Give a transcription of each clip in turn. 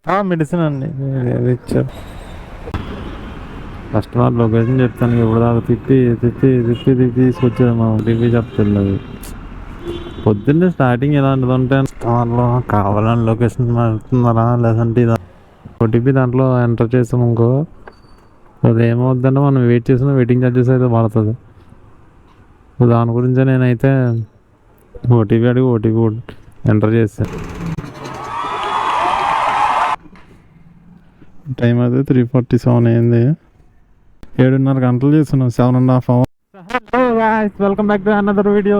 Medicine అండి ఇచ్చారు. Customer location చెప్తాను ఇప్పుడు దాకా తిప్పి తిప్పి తిప్పి తిప్పి తీసుకొచ్చారు మా టీవీ చెప్తున్నది. పొద్దున్నే స్టార్టింగ్ ఇలాంటిది ఉంటే కస్టమర్లో కావాలని లొకేషన్ మారుతున్నారా లేదంటే ఓటీపీ దాంట్లో ఎంటర్ చేసాము ఇంకో అది ఏమవుద్దంటే మనం వెయిట్ చేసిన వెయిటింగ్ ఛార్జెస్ అయితే పడుతుంది. దాని గురించే నేనైతే ఓటీపీ అడిగి ఓటీపీ ఎంటర్ చేశాను. టైం అయితే 3:47 అయింది. 7:30 గంటలు చేస్తున్నాం, 7.5 hours. Hello guys, welcome back to another video.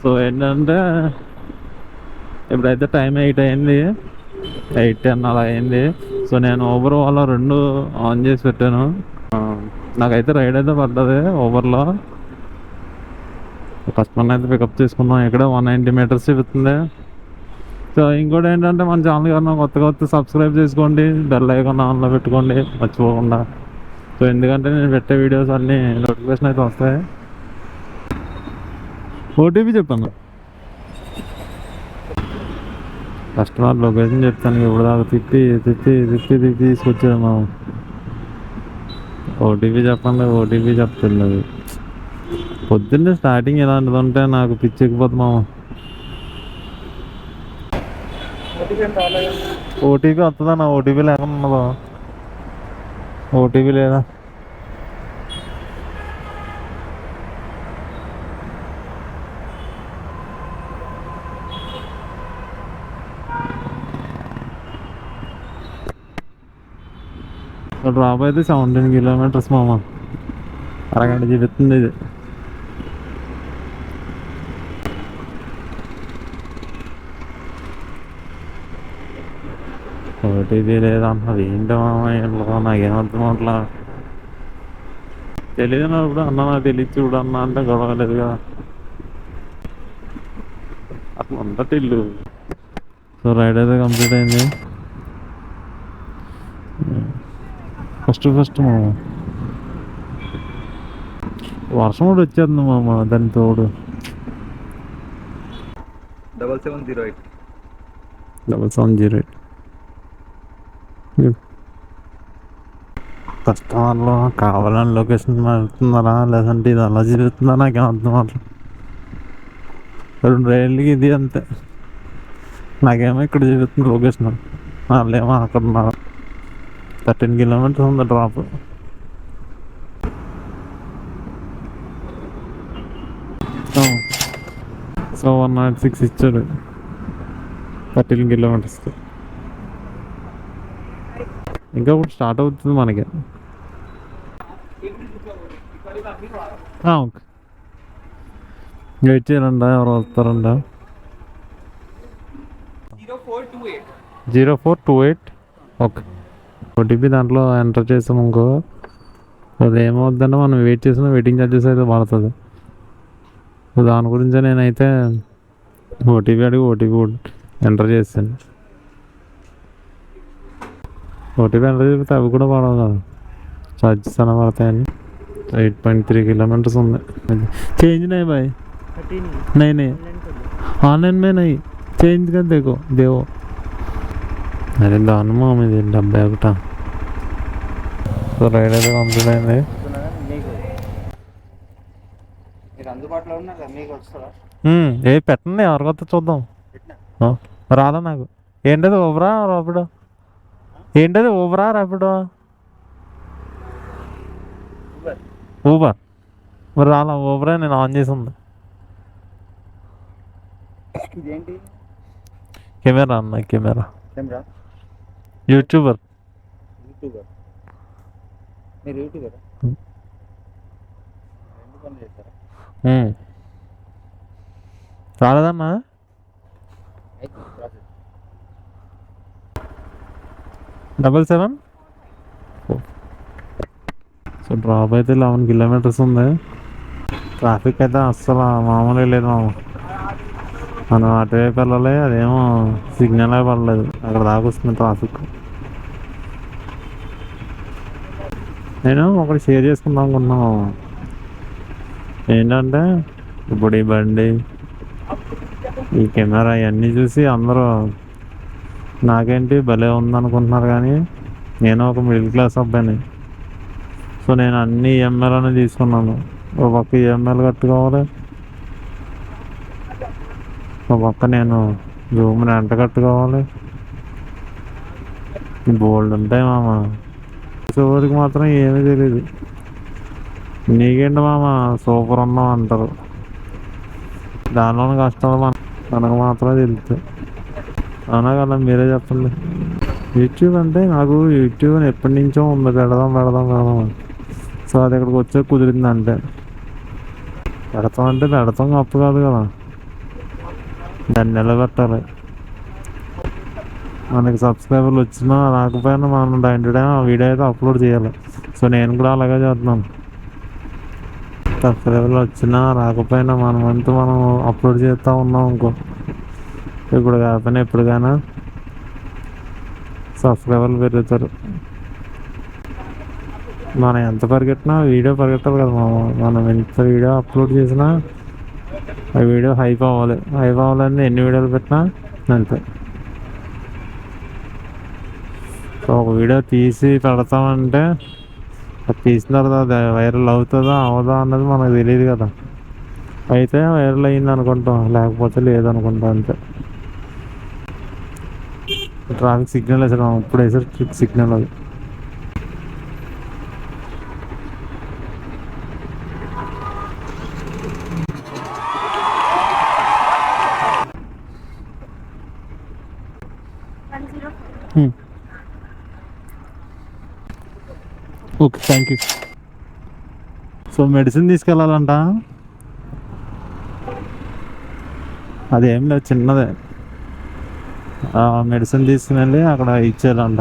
So ఏంటంటే ఇప్పుడైతే టైం 8 అయింది, 8:10 అలా అయింది. సో నేను ఊబర్ వాళ్ళ 2 ఆన్ చేసి పెట్టాను. నాకైతే రైడ్ అయితే పడ్డది ఊబర్లో. కస్టమర్ని అయితే పికప్ చేసుకున్నాం. ఇక్కడ 190 meters చూపుతుంది. సో ఇంకోటి ఏంటంటే మన ఛానల్ కన్నా కొత్త సబ్స్క్రైబ్ చేసుకోండి, బెల్ ఐకాన్ ఆన్లో పెట్టుకోండి మర్చిపోకుండా. సో ఎందుకంటే నేను పెట్టే వీడియోస్ అన్నీ నోటిఫికేషన్ అయితే వస్తాయి. ఓటీపీ చెప్పాను. కస్టమర్ లొకేషన్ చెప్తాను ఇప్పుడు దాకా తిప్పి తిప్పి తిప్పి తిప్పి తీసుకొచ్చారు మా ఓటీపీ చెప్పండి. ఓటీపీ చెప్తున్నది. పొద్దున్నే స్టార్టింగ్ ఇలాంటిది ఉంటే నాకు పిచ్చెక్కిపోతుంది మామ. ఓటీపీ వస్తుందా? నా ఓటీపీ లేకుండా ఉన్నదో? ఓటీపీ లేదా? డ్రాప్ అయితే 17 kilometers మామ. అరగంట చూపిస్తుంది ఇది. ఓటీపీ లేదన్నది ఏంటో మామ, ఏంటో నాకేమర్థం అట్లా తెలియదు. ఇప్పుడు అన్న నాకు తెలియదు చూడు అన్న అంటే గొడవ లేదు కదా, అట్లా ఉండదు ఇల్లు. సో రైడ్ అయితే కంప్లీట్ అయింది. ఫస్ట్ మామ వర్షం కూడా వచ్చేస్తుంది మామ, దాని తోడు 7708 కస్టమర్లో కావాలని లొకేషన్ మారుతున్నారా లేదంటే ఇది అలా జరుగుతుందా నాకేం అర్థం అట్లా. 2 రైళ్ళకి ఇది అంతే. నాకేమో ఇక్కడ జరుగుతుంది లొకేషన్, వాళ్ళేమో అక్కడ ఉన్నారు. 13 kilometers ఉంది డ్రాప్. సో 106 ఇచ్చాడు 13 kilometers. ఇంకా ఇప్పుడు స్టార్ట్ అవుతుంది మనకి. ఓకే, వెయిట్ చేయాలంట, ఎవరు వస్తారంట. 0428. ఓకే, ఓటీపీ దాంట్లో ఎంటర్ చేసాము ఇంకో అది ఏమవుద్దంటే మనం వెయిట్ చేసిన వెయిటింగ్ ఛార్జెస్ అయితే పడుతుంది. దాని గురించే నేనైతే ఓటీపీ అడిగి ఓటీపీ ఎంటర్ చేశాను. ఓటీపీ ఎంటర్ చేస్తే అవి కూడా పడవు కదా, ఛార్జెస్ అలా పడతాయని. 8.3 kilometers ఉంది. चेंज नहीं भाई, नहीं ऑनलाइन में नहीं, चेंज कर देखो देवो. అరే దానమా ఇది 71. సో రైడ్ అయితే కంప్లీట్ అయింది. ఏ పెట్టండి, ఎవరికొత్త చూద్దాం. రాదా నాకు. ఏంటది ఊబరా ర్యాపిడో? ఏంటది ఊబరా ర్యాపిడో? ఊబర్ మరి రాలా. ఊబరే నేను ఆన్ చేసి ఉంది. కెమెరా అన్న, కెమెరా. యూట్యూబర్. రాలేదన్నా. డబల్ 7. సో డ్రాప్ అయితే 11 kilometers ఉంది. ట్రాఫిక్ అయితే అస్సలు మామూలుగా లేదు మామ. మనం అటువైపు వెళ్ళాలి, అదేమో సిగ్నల్ పడలేదు, అక్కడ దాకా వస్తుంది ట్రాఫిక్. నేను ఒకటి షేర్ చేసుకుందాం అనుకున్నాను. ఏంటంటే ఇప్పుడు ఈ బండి, ఈ కెమెరా ఇవన్నీ చూసి అందరూ నాకేంటి భలే ఉందనుకుంటున్నారు, కానీ నేను ఒక మిడిల్ క్లాస్ అబ్బాయిని. సో నేను అన్ని ఈఎంఐలోనే తీసుకున్నాను. ఒక పక్క ఈఎంఐలు కట్టుకోవాలి, ఒక పక్క నేను రూమ్ రెంట్ కట్టుకోవాలి. బోల్డ్ ఉంటాయి మామ. చివరికి మాత్రం ఏమీ తెలియదు. నీకేంటి మామ సూపర్ ఉన్నావు అంటారు, దానిలోని కష్టాలు మనకు మాత్రమే తెలుస్తాయి. అవునా కదా, మీరే చెప్పండి. యూట్యూబ్ అంటే నాకు యూట్యూబ్ ఎప్పటి నుంచో ఉంది, పెడదాం. సో అది ఇక్కడికి వచ్చే కుదిరింది అంటే పెడతాం గొప్ప కాదు కదా, దాన్ని నిలబెట్టాలి. మనకి సబ్స్క్రైబర్లు వచ్చినా రాకపోయినా మనం టైం ఆ వీడియో అయితే అప్లోడ్ చేయాలి. సో నేను కూడా అలాగే చేస్తున్నాను. సబ్స్క్రైబర్లు వచ్చినా రాకపోయినా మనం అప్లోడ్ చేస్తూ ఉన్నాం అనుకో, ఇప్పుడు కాకపోయినా ఎప్పటికైనా సబ్స్క్రైబర్లు పెరుగుతారు. మనం ఎంత పరిగెట్టినా వీడియో పరిగెట్టాలి కదా. మనం ఎంత వీడియో అప్లోడ్ చేసినా ఆ వీడియో హైప్ అవ్వాలని ఎన్ని వీడియోలు పెట్టినా అంతే. సో ఒక వీడియో తీసి పెడతామంటే అది తీసిన తర్వాత అది వైరల్ అవుతుందా అవదా అన్నది మనకు తెలియదు కదా. అయితే వైరల్ అయింది అనుకుంటాం, లేకపోతే లేదనుకుంటాం అంతే. ట్రాఫిక్ సిగ్నల్ వేసాడు, ఇప్పుడు వేసారు సిగ్నల్. అది okay, thank you. So medicine తీసుకెళ్ళాలంట, అదేం లేదు చిన్నదే. మెడిసిన్ తీసుకుని అక్కడ ఇచ్చేయాలంట.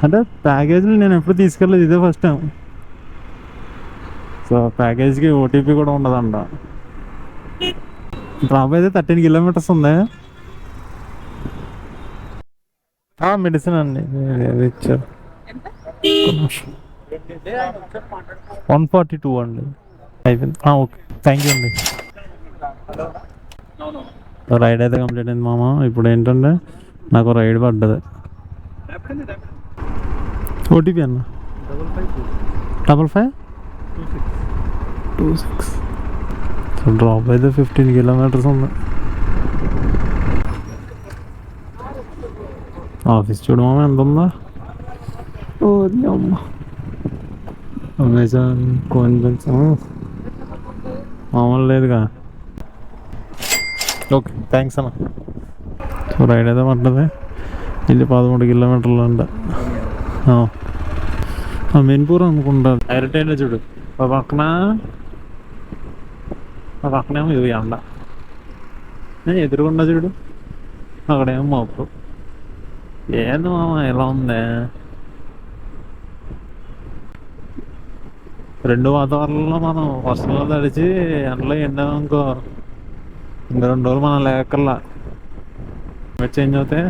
అంటే ప్యాకేజీలు నేను ఎప్పుడు తీసుకెళ్ళలేదు, ఇదే ఫస్ట్ టైం. సో ప్యాకేజ్కి ఓటీపీ కూడా ఉండదంట. డ్రాప్ అయితే 13 కిలోమీటర్స్ ఉంది. మెడిసిన్ అండి ఇచ్చారు, 142 అండి అయిపోయింది. ఓకే, థ్యాంక్ యూ అండి. రైడ్ అయితే కంప్లీట్ అయింది మామ. ఇప్పుడు ఏంటంటే నాకు రైడ్ పడ్డది, ఓటీపీ అన్న 5526. సో డ్రాప్ అయితే 15 కిలోమీటర్స్ ఉంది. ఆఫీస్ చూడమా ఎంత ఉందా. అమ్మ అమెజాన్ కొంచెం మామూలు లేదుగా. ఓకే, థ్యాంక్స్ అన్న. సో రైడ్ అయితే పడ్డది, ఇది 13 కిలోమీటర్లు అంట. మెయిన్పూర్ అనుకుంటా. డైరెక్ట్ అయినా చూడు, పక్కనేమో ఇది ఎండ, ఎదురుగుండా చూడు అక్కడేమో మబ్బు. ఏంది మామ ఎలా ఉంది. రెండు వాతావరణంలో మనం వర్షంలో తడిచి ఎండలో ఎండామనుకో, ఇంకా 2 రోజులు మనం లేకల్లా చేంజ్ అవుతే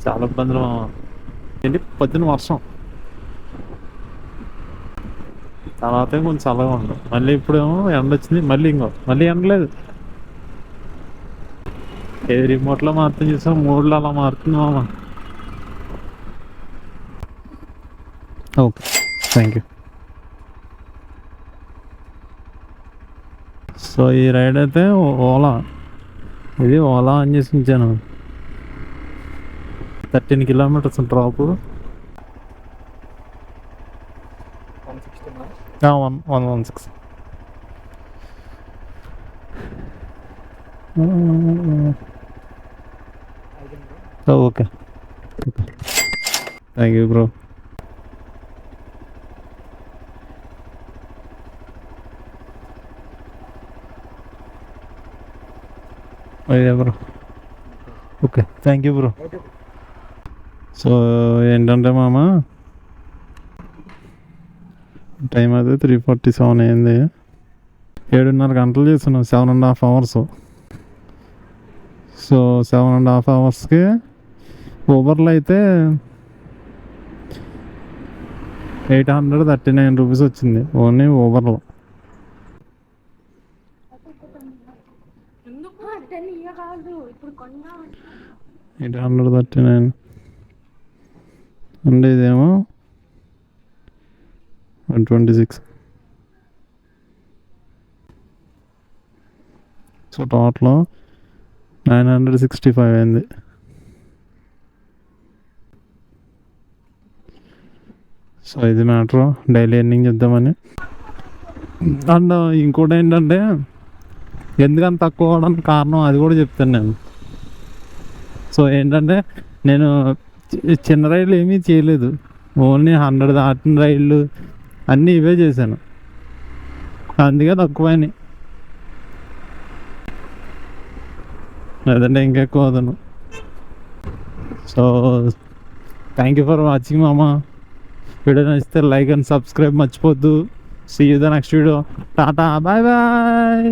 చాలా ఇబ్బందులు మామ. ఏంటి పొద్దున్న వర్షం, తర్వాత కొంచెం చల్లగా ఉండదు, మళ్ళీ ఇప్పుడేమో ఎండ వచ్చింది, మళ్ళీ ఎండలేదు. ఏ రిమోట్లో మారుతుంది చూసాం, మూడులో అలా మారుతుంది మామ. Okay, thank you. సో ఈ రైడ్ అయితే ఓలా, ఇది ఓలా అని చేసి ఉంచాను. 13 kilometres drop, 116. Okay, thank you bro. Bro okay, thank you bro. So ఏంటంటే మామ, టైం అయితే 3:47 అయింది. 7.5 గంటలు చేస్తున్నాం, 7.5 అవర్స్. సో 7.5 అవర్స్కి ఊబర్లో అయితే 839 రూపీస్ వచ్చింది ఓన్లీ ఊబర్లో. 839 అంటే ఇదేమో 126. సో టోటల్ 965 అయింది. సో ఇది మ్యాటర్, డైలీ ఎర్నింగ్ చేద్దామని. అండ్ ఇంకోటి ఏంటంటే ఎందుకంత తక్కువ అవడానికి కారణం అది కూడా చెప్తాను నేను. సో ఏంటంటే నేను చిన్న రైళ్ళు ఏమీ చేయలేదు, ఓన్లీ 100 దాటిన రైళ్ళు అన్నీ ఇవే చేశాను, అందుకే తక్కువైనాయి. లేదంటే ఇంకెక్కువ అవుతాను. So thank you for watching మామ. వీడియో నచ్చితే లైక్ అండ్ సబ్స్క్రైబ్ మర్చిపోద్దు. See you the next video. Tata, bye bye.